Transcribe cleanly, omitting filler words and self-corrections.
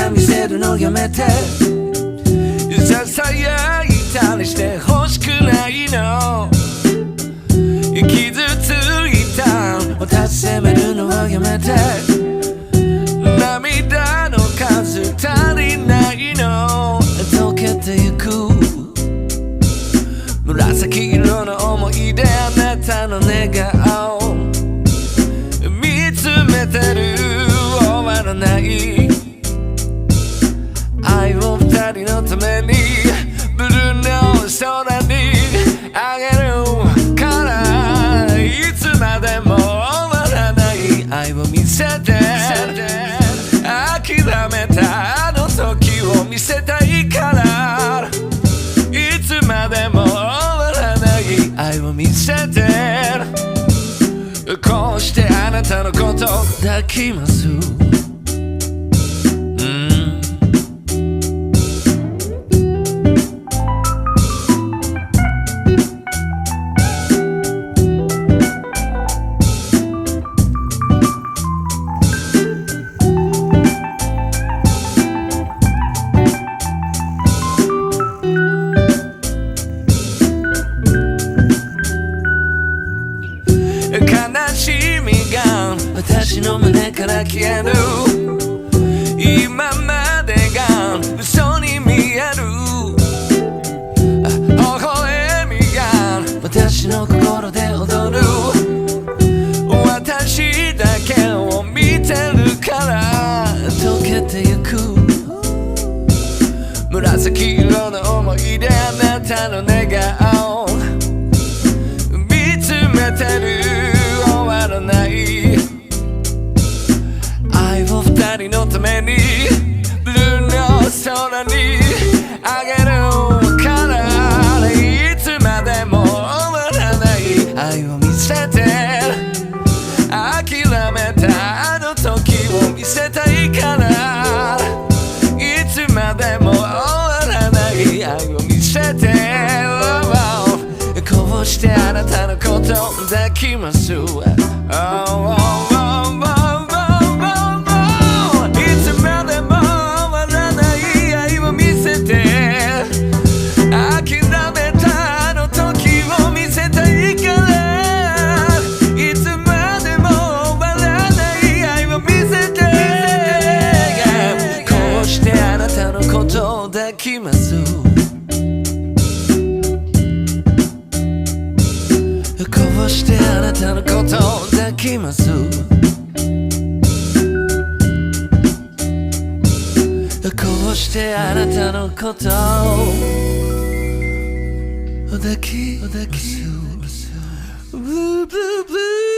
涙見せるのやめて、ささやいたりして欲しくないの。傷ついた私責めるのはやめて、涙の数足りないの。溶けてゆく紫色の思い出、あなたの寝顔見つめてる、終わらない愛を二人のためにブルーの空にあげるから、いつまでも終わらない愛を見せて、諦めたあの時を見せたいから、いつまでも終わらない愛を見せて、こうしてあなたのこと抱きます。悲しみが私の胸から消える、今までが嘘に見える、微笑みが私の心で踊る、私だけを見てるから溶けてゆく紫色の思い出、あなたの寝顔見つめてる、終わらない愛を二人のためにブルーの空にあげるから、いつまでも終わらない愛を見せて、諦めたあの時を見せたいから、いつまでも終わらない愛を見せて、こうしてあなたのこと抱きます。いつまでも終わらない愛を見せて、諦めたあの時を見せたいから、いつまでも終わらない愛を見せて、こうしてあなたのことを抱きます。こうしてあなたのことを抱きます。こうしてあなたのことを抱きます。ブルーブルーブルー